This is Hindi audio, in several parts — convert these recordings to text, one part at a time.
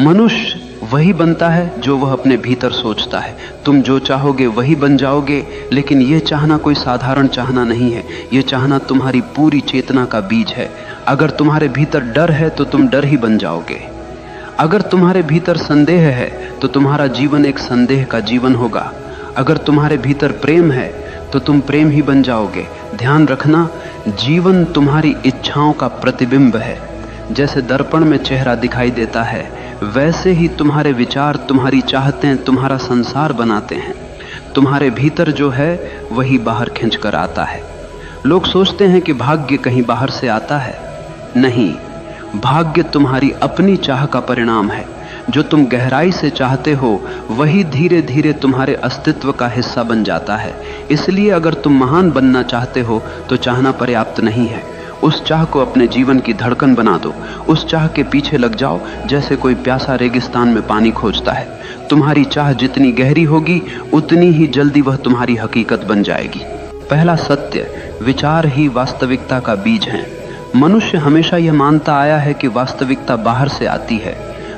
मनुष्य वही बनता है जो वह अपने भीतर सोचता है। तुम जो चाहोगे वही बन जाओगे, लेकिन यह चाहना कोई साधारण चाहना नहीं है। यह चाहना तुम्हारी पूरी चेतना का बीज है। अगर तुम्हारे भीतर डर है तो तुम डर ही बन जाओगे। अगर तुम्हारे भीतर संदेह है तो तुम्हारा जीवन एक संदेह का जीवन होगा। अगर तुम्हारे भीतर प्रेम है तो तुम प्रेम ही बन जाओगे। ध्यान रखना, जीवन तुम्हारी इच्छाओं का प्रतिबिंब है। जैसे दर्पण में चेहरा दिखाई देता है, वैसे ही तुम्हारे विचार, तुम्हारी चाहतें तुम्हारा संसार बनाते हैं। तुम्हारे भीतर जो है वही बाहर खींच कर आता है। लोग सोचते हैं कि भाग्य कहीं बाहर से आता है। नहीं, भाग्य तुम्हारी अपनी चाह का परिणाम है। जो तुम गहराई से चाहते हो वही धीरे धीरे तुम्हारे अस्तित्व का हिस्सा बन जाता है। इसलिए अगर तुम महान बनना चाहते हो तो चाहना पर्याप्त नहीं है। उस चाह को अपने जीवन की धड़कन बना दो। उस चाह के पीछे लग जाओ जैसे कोई प्यासा रेगिस्तान में पानी खोजता है। तुम्हारी चाह जितनी गहरी होगी उतनी ही जल्दी वह तुम्हारी हकीकत बन जाएगी। पहला सत्य, विचार ही वास्तविकता का बीज है। मनुष्य हमेशा यह मानता आया है कि वास्तविकता बाहर से आती है।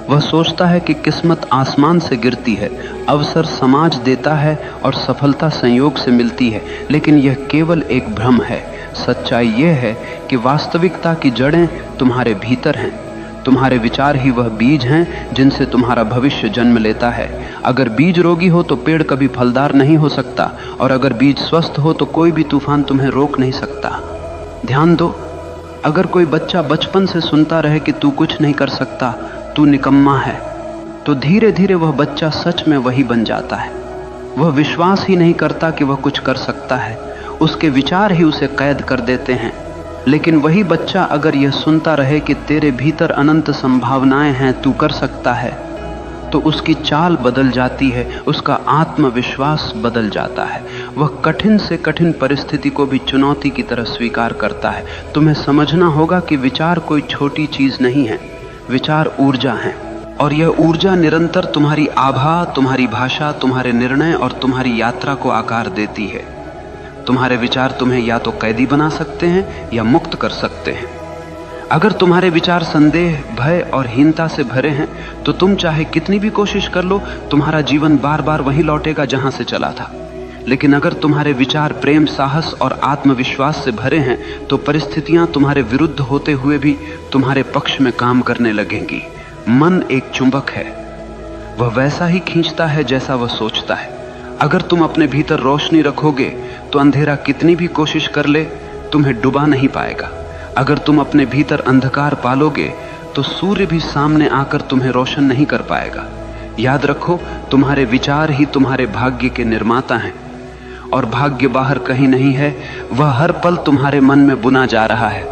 वह सोचता है कि किस्मत आसमान से गिरती है, अवसर समाज देता है और सफलता संयोग से मिलती है, लेकिन यह केवल एक भ्रम है। सच्चाई यह है कि वास्तविकता की जड़ें तुम्हारे भीतर हैं। तुम्हारे विचार ही वह बीज हैं जिनसे तुम्हारा भविष्य जन्म लेता है। अगर बीज रोगी हो तो पेड़ कभी फलदार नहीं हो सकता, और अगर बीज स्वस्थ हो तो कोई भी तूफान तुम्हें रोक नहीं सकता। ध्यान दो, अगर कोई बच्चा बचपन से सुनता रहे कि तू कुछ नहीं कर सकता, तू निकम्मा है, तो धीरे धीरे वह बच्चा सच में वही बन जाता है। वह विश्वास ही नहीं करता कि वह कुछ कर सकता है। उसके विचार ही उसे कैद कर देते हैं। लेकिन वही बच्चा अगर यह सुनता रहे कि तेरे भीतर अनंत संभावनाएं हैं, तू कर सकता है, तो उसकी चाल बदल जाती है, उसका आत्मविश्वास बदल जाता है। वह कठिन से कठिन परिस्थिति को भी चुनौती की तरह स्वीकार करता है। तुम्हें समझना होगा कि विचार कोई छोटी चीज नहीं है। विचार ऊर्जा है, और यह ऊर्जा निरंतर तुम्हारी आभा, तुम्हारी भाषा, तुम्हारे निर्णय और तुम्हारी यात्रा को आकार देती है। तुम्हारे विचार तुम्हें या तो कैदी बना सकते हैं या मुक्त कर सकते हैं। अगर तुम्हारे विचार संदेह, भय और हीनता से भरे हैं तो तुम चाहे कितनी भी कोशिश कर लो, तुम्हारा जीवन बार बार वहीं लौटेगा जहां से चला था। लेकिन अगर तुम्हारे विचार प्रेम, साहस और आत्मविश्वास से भरे हैं तो परिस्थितियां तुम्हारे विरुद्ध होते हुए भी तुम्हारे पक्ष में काम करने लगेंगी। मन एक चुंबक है, वह वैसा ही खींचता है जैसा वह सोचता है। अगर तुम अपने भीतर रोशनी रखोगे तो अंधेरा कितनी भी कोशिश कर ले तुम्हें डुबा नहीं पाएगा। अगर तुम अपने भीतर अंधकार पालोगे तो सूर्य भी सामने आकर तुम्हें रोशन नहीं कर पाएगा। याद रखो, तुम्हारे विचार ही तुम्हारे भाग्य के निर्माता हैं, और भाग्य बाहर कहीं नहीं है, वह हर पल तुम्हारे मन में बुना जा रहा है।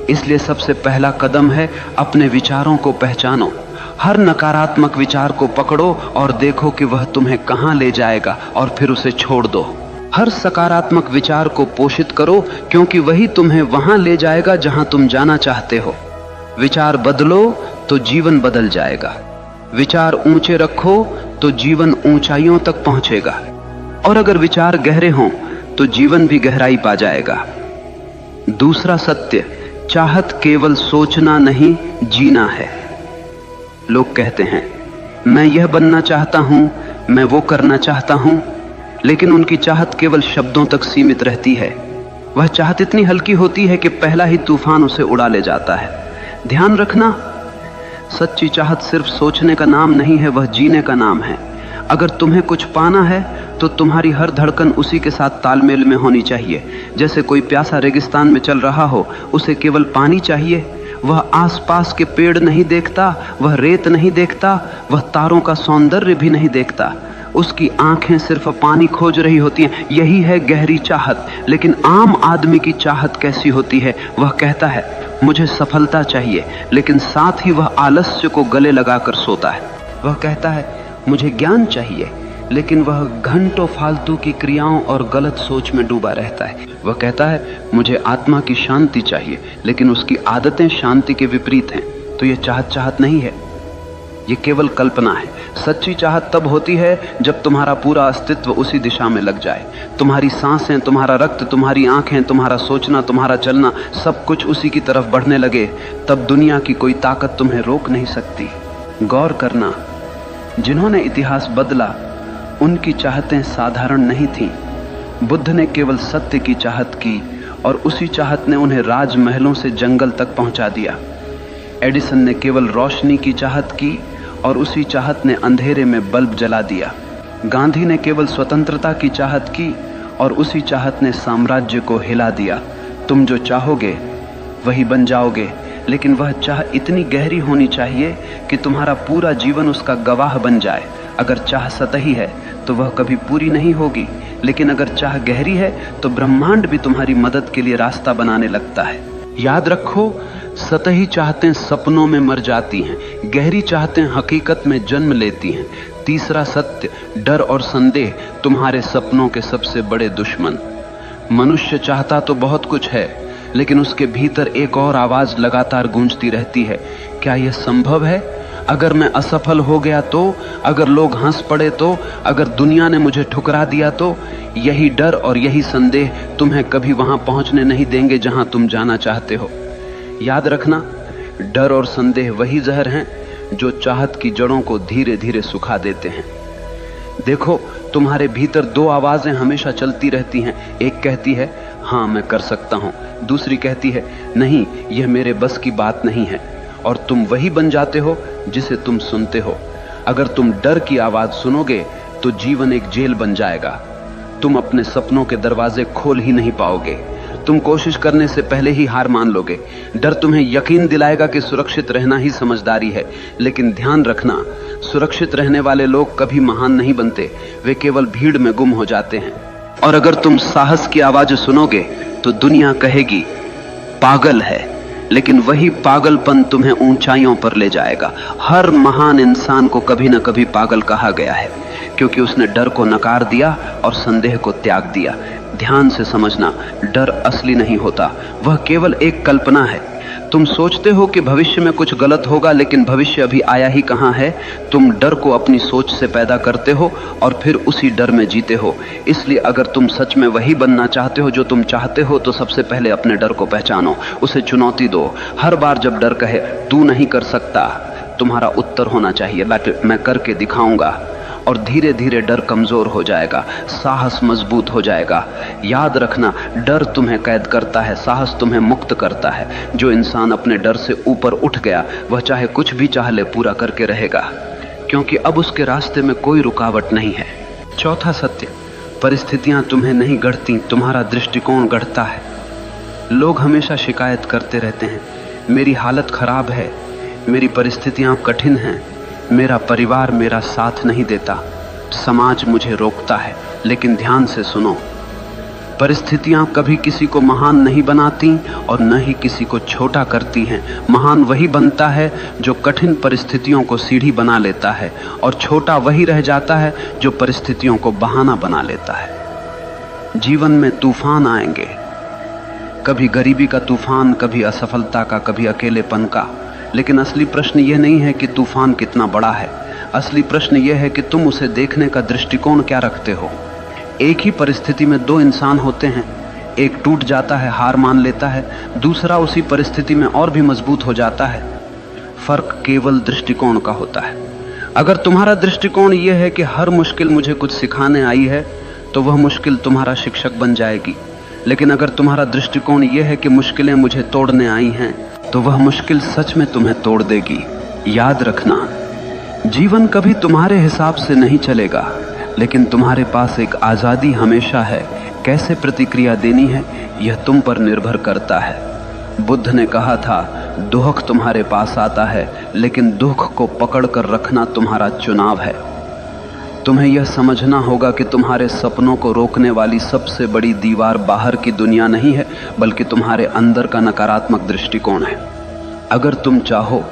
इसलिए सबसे पहला कदम है अपने विचारों को पहचानो। हर नकारात्मक विचार को पकड़ो और देखो कि वह तुम्हें कहां ले जाएगा, और फिर उसे छोड़ दो। हर सकारात्मक विचार को पोषित करो, क्योंकि वही तुम्हें वहां ले जाएगा जहां तुम जाना चाहते हो। विचार बदलो तो जीवन बदल जाएगा। विचार ऊंचे रखो तो जीवन ऊंचाइयों तक पहुंचेगा, और अगर विचार गहरे हों तो जीवन भी गहराई पा जाएगा। दूसरा सत्य, चाहत केवल सोचना नहीं, जीना है। लोग कहते हैं, मैं यह बनना चाहता हूं, मैं वो करना चाहता हूं, लेकिन उनकी चाहत केवल शब्दों तक सीमित रहती है। वह चाहत इतनी हल्की होती है कि पहला ही तूफान उसे उड़ा ले जाता है। ध्यान रखना, सच्ची चाहत सिर्फ सोचने का नाम नहीं है, वह जीने का नाम है। अगर तुम्हें कुछ पाना है तो तुम्हारी हर धड़कन उसी के साथ तालमेल में होनी चाहिए। जैसे कोई प्यासा रेगिस्तान में चल रहा हो, उसे केवल पानी चाहिए। वह आसपास के पेड़ नहीं देखता, वह रेत नहीं देखता, वह तारों का सौंदर्य भी नहीं देखता। उसकी आंखें सिर्फ पानी खोज रही होती हैं। यही है गहरी चाहत। लेकिन आम आदमी की चाहत कैसी होती है? वह कहता है, मुझे सफलता चाहिए, लेकिन साथ ही वह आलस्य को गले लगाकर सोता है। वह कहता है, मुझे ज्ञान चाहिए, लेकिन वह घंटों फालतू की क्रियाओं और गलत सोच में डूबा रहता है। वह कहता है, मुझे आत्मा की शांति चाहिए, लेकिन उसकी आदतें शांति के विपरीत हैं। तो यह चाहत नहीं है, ये केवल कल्पना है। सच्ची चाहत तब होती है जब तुम्हारा पूरा अस्तित्व उसी दिशा में लग जाए। तुम्हारी सांसें, तुम्हारा रक्त, तुम्हारी आंखें, तुम्हारा सोचना, तुम्हारा चलना, सब कुछ उसी की तरफ बढ़ने लगे। तब दुनिया की कोई ताकत तुम्हें रोक नहीं सकती। गौर करना, जिन्होंने इतिहास बदला उनकी चाहतें साधारण नहीं थीं। बुद्ध ने केवल सत्य की चाहत की और उसी चाहत ने उन्हें राजमहलों से जंगल तक पहुंचा दिया। एडिसन ने केवल रोशनी की चाहत की और उसी चाहत ने अंधेरे में बल्ब जला दिया। गांधी ने केवल स्वतंत्रता की चाहत की और उसी चाहत ने साम्राज्य को हिला दिया। तुम जो चाहोगे वही बन जाओगे, लेकिन वह चाह इतनी गहरी होनी चाहिए कि तुम्हारा पूरा जीवन उसका गवाह बन जाए। अगर चाह सतही है तो वह कभी पूरी नहीं होगी, लेकिन अगर चाह गहरी है तो ब्रह्मांड भी तुम्हारी मदद के लिए रास्ता बनाने लगता है। याद रखो, सतही चाहतें सपनों में मर जाती हैं, गहरी चाहतें हकीकत में जन्म लेती हैं। तीसरा सत्य, डर और संदेह तुम्हारे सपनों के सबसे बड़े दुश्मन। मनुष्य चाहता तो बहुत कुछ है, लेकिन उसके भीतर एक और आवाज लगातार गूंजती रहती है, क्या यह संभव है? अगर मैं असफल हो गया तो, अगर लोग हंस पड़े तो, अगर दुनिया ने मुझे ठुकरा दिया तो? यही डर और यही संदेह तुम्हें कभी वहां पहुंचने नहीं देंगे जहां तुम जाना चाहते हो। याद रखना, डर और संदेह वही जहर हैं जो चाहत की जड़ों को धीरे धीरे सुखा देते हैं। देखो, तुम्हारे भीतर दो आवाजें हमेशा चलती रहती हैं। एक कहती है हाँ मैं कर सकता हूं, दूसरी कहती है नहीं यह मेरे बस की बात नहीं है। और तुम वही बन जाते हो जिसे तुम सुनते हो। अगर तुम डर की आवाज सुनोगे तो जीवन एक जेल बन जाएगा। तुम अपने सपनों के दरवाजे खोल ही नहीं पाओगे। तुम कोशिश करने से पहले ही हार मान लोगे। डर तुम्हें यकीन दिलाएगा कि सुरक्षित रहना ही समझदारी है, लेकिन ध्यान रखना, सुरक्षित रहने वाले लोग कभी महान नहीं बनते, वे केवल भीड़ में गुम हो जाते हैं। और अगर तुम साहस की आवाज सुनोगे तो दुनिया कहेगी पागल है, लेकिन वही पागलपन तुम्हें ऊंचाइयों पर ले जाएगा। हर महान इंसान को कभी न कभी पागल कहा गया है, क्योंकि उसने डर को नकार दिया और संदेह को त्याग दिया। ध्यान से समझना, डर असली नहीं होता, वह केवल एक कल्पना है। तुम सोचते हो कि भविष्य में कुछ गलत होगा, लेकिन भविष्य अभी आया ही कहां है। तुम डर को अपनी सोच से पैदा करते हो और फिर उसी डर में जीते हो। इसलिए अगर तुम सच में वही बनना चाहते हो जो तुम चाहते हो, तो सबसे पहले अपने डर को पहचानो, उसे चुनौती दो। हर बार जब डर कहे तू नहीं कर सकता, तुम्हारा उत्तर होना चाहिए मैं करके दिखाऊंगा। और धीरे धीरे डर कमजोर हो जाएगा, साहस मजबूत हो जाएगा। याद रखना, डर तुम्हें कैद करता है, साहस तुम्हें मुक्त करता है। जो इंसान अपने डर से ऊपर उठ गया, वह चाहे कुछ भी चाह ले पूरा करके रहेगा, क्योंकि अब उसके रास्ते में कोई रुकावट नहीं है। चौथा सत्य, परिस्थितियां तुम्हें नहीं गढ़ती, तुम्हारा दृष्टिकोण गढ़ता है। लोग हमेशा शिकायत करते रहते हैं, मेरी हालत खराब है, मेरी परिस्थितियां कठिन हैं, मेरा परिवार मेरा साथ नहीं देता, समाज मुझे रोकता है। लेकिन ध्यान से सुनो, परिस्थितियां कभी किसी को महान नहीं बनाती और न ही किसी को छोटा करती हैं। महान वही बनता है जो कठिन परिस्थितियों को सीढ़ी बना लेता है, और छोटा वही रह जाता है जो परिस्थितियों को बहाना बना लेता है। जीवन में तूफान आएंगे, कभी गरीबी का तूफान, कभी असफलता का, कभी अकेलेपन का। लेकिन असली प्रश्न यह नहीं है कि तूफान कितना बड़ा है, असली प्रश्न यह है कि तुम उसे देखने का दृष्टिकोण क्या रखते हो। एक ही परिस्थिति में दो इंसान होते हैं, एक टूट जाता है, हार मान लेता है, दूसरा उसी परिस्थिति में और भी मजबूत हो जाता है। फर्क केवल दृष्टिकोण का होता है। अगर तुम्हारा दृष्टिकोण यह है कि हर मुश्किल मुझे कुछ सिखाने आई है, तो वह मुश्किल तुम्हारा शिक्षक बन जाएगी। लेकिन अगर तुम्हारा दृष्टिकोण यह है कि मुश्किलें मुझे तोड़ने आई हैं, तो वह मुश्किल सच में तुम्हें तोड़ देगी। याद रखना, जीवन कभी तुम्हारे हिसाब से नहीं चलेगा, लेकिन तुम्हारे पास एक आजादी हमेशा है। कैसे प्रतिक्रिया देनी है यह तुम पर निर्भर करता है। बुद्ध ने कहा था, दुख तुम्हारे पास आता है, लेकिन दुख को पकड़ कर रखना तुम्हारा चुनाव है। तुम्हें यह समझना होगा कि तुम्हारे सपनों को रोकने वाली सबसे बड़ी दीवार बाहर की दुनिया नहीं है, बल्कि तुम्हारे अंदर का नकारात्मक दृष्टिकोण है। अगर तुम चाहो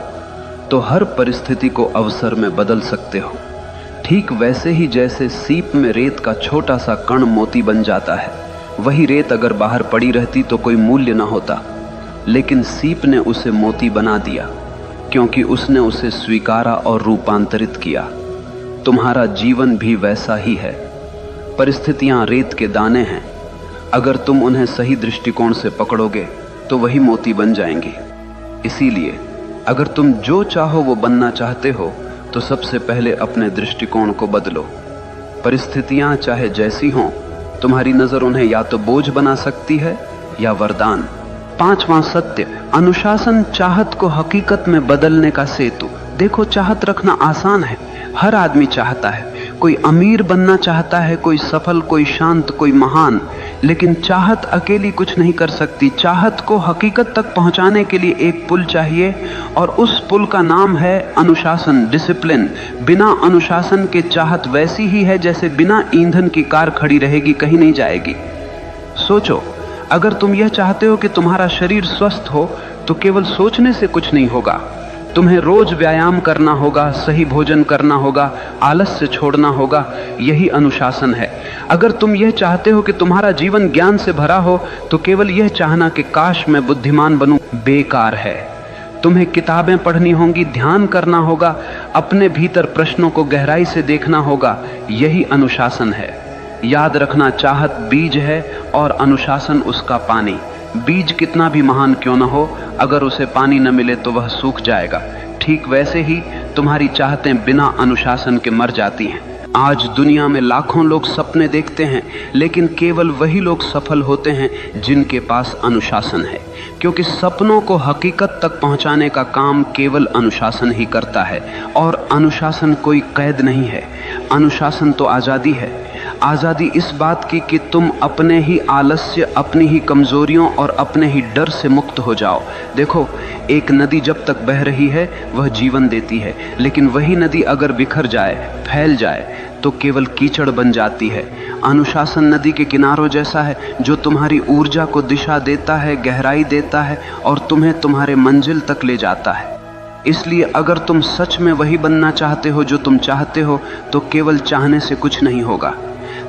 तो हर परिस्थिति को अवसर में बदल सकते हो, ठीक वैसे ही जैसे सीप में रेत का छोटा सा कण मोती बन जाता है। वही रेत अगर बाहर पड़ी रहती तो कोई मूल्य न होता, लेकिन सीप ने उसे मोती बना दिया, क्योंकि उसने उसे स्वीकारा और रूपांतरित किया। तुम्हारा जीवन भी वैसा ही है। परिस्थितियां रेत के दाने हैं, अगर तुम उन्हें सही दृष्टिकोण से पकड़ोगे तो वही मोती बन जाएंगी। इसीलिए अगर तुम जो चाहो वो बनना चाहते हो तो सबसे पहले अपने दृष्टिकोण को बदलो। परिस्थितियां चाहे जैसी हों, तुम्हारी नजर उन्हें या तो बोझ बना सकती है या वरदान। 5वां सत्य, अनुशासन चाहत को हकीकत में बदलने का सेतु। देखो, चाहत रखना आसान है, हर आदमी चाहता है। कोई अमीर बनना चाहता है, कोई सफल, कोई शांत, कोई महान, लेकिन चाहत अकेली कुछ नहीं कर सकती। चाहत को हकीकत तक पहुंचाने के लिए एक पुल चाहिए, और उस पुल का नाम है अनुशासन, डिसिप्लिन। बिना अनुशासन के चाहत वैसी ही है जैसे बिना ईंधन की कार खड़ी रहेगी, कहीं नहीं जाएगी। सोचो, अगर तुम यह चाहते हो कि तुम्हारा शरीर स्वस्थ हो तो केवल सोचने से कुछ नहीं होगा। तुम्हें रोज व्यायाम करना होगा, सही भोजन करना होगा, आलस्य छोड़ना होगा। यही अनुशासन है। अगर तुम यह चाहते हो कि तुम्हारा जीवन ज्ञान से भरा हो तो केवल यह चाहना कि काश मैं बुद्धिमान बनूं बेकार है। तुम्हें किताबें पढ़नी होंगी, ध्यान करना होगा, अपने भीतर प्रश्नों को गहराई से देखना होगा। यही अनुशासन है। याद रखना, चाहत बीज है और अनुशासन उसका पानी। बीज कितना भी महान क्यों न हो, अगर उसे पानी न मिले तो वह सूख जाएगा। ठीक वैसे ही तुम्हारी चाहतें बिना अनुशासन के मर जाती हैं। आज दुनिया में लाखों लोग सपने देखते हैं, लेकिन केवल वही लोग सफल होते हैं जिनके पास अनुशासन है, क्योंकि सपनों को हकीकत तक पहुंचाने का काम केवल अनुशासन ही करता है। और अनुशासन कोई कैद नहीं है, अनुशासन तो आज़ादी है। आज़ादी इस बात की कि तुम अपने ही आलस्य, अपनी ही कमजोरियों और अपने ही डर से मुक्त हो जाओ। देखो, एक नदी जब तक बह रही है वह जीवन देती है, लेकिन वही नदी अगर बिखर जाए, फैल जाए तो केवल कीचड़ बन जाती है। अनुशासन नदी के किनारों जैसा है जो तुम्हारी ऊर्जा को दिशा देता है, गहराई देता है और तुम्हें तुम्हारे मंजिल तक ले जाता है। इसलिए अगर तुम सच में वही बनना चाहते हो जो तुम चाहते हो तो केवल चाहने से कुछ नहीं होगा।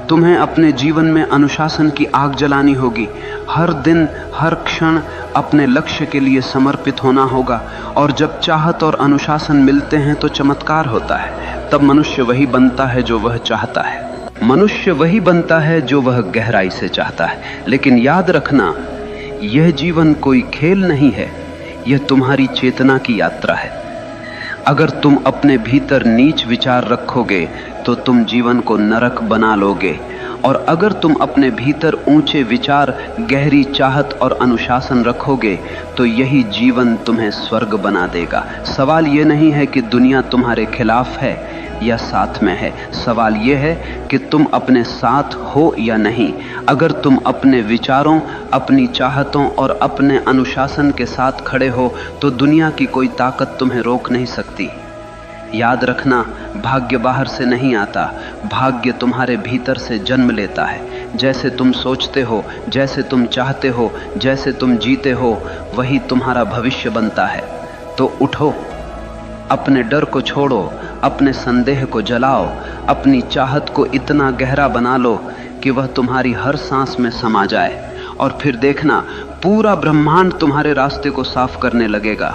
तुम्हें अपने जीवन में अनुशासन की आग जलानी होगी। हर दिन, हर क्षण अपने लक्ष्य के लिए समर्पित होना होगा। और जब चाहत और अनुशासन मिलते हैं तो चमत्कार होता है। तब मनुष्य वही बनता है जो वह चाहता है। मनुष्य वही बनता है जो वह गहराई से चाहता है। लेकिन याद रखना, यह जीवन कोई खेल नहीं है, यह तुम्हारी चेतना की यात्रा है। अगर तुम अपने भीतर नीच विचार रखोगे तो तुम जीवन को नरक बना लोगे, और अगर तुम अपने भीतर ऊंचे विचार, गहरी चाहत और अनुशासन रखोगे तो यही जीवन तुम्हें स्वर्ग बना देगा। सवाल यह नहीं है कि दुनिया तुम्हारे खिलाफ है या साथ में है, सवाल यह है कि तुम अपने साथ हो या नहीं। अगर तुम अपने विचारों, अपनी चाहतों और अपने अनुशासन के साथ खड़े हो तो दुनिया की कोई ताकत तुम्हें रोक नहीं सकती। याद रखना, भाग्य बाहर से नहीं आता, भाग्य तुम्हारे भीतर से जन्म लेता है। जैसे तुम सोचते हो, जैसे तुम चाहते हो, जैसे तुम जीते हो, वही तुम्हारा भविष्य बनता है। तो उठो, अपने डर को छोड़ो, अपने संदेह को जलाओ, अपनी चाहत को इतना गहरा बना लो कि वह तुम्हारी हर सांस में समा जाए, और फिर देखना पूरा ब्रह्मांड तुम्हारे रास्ते को साफ करने लगेगा।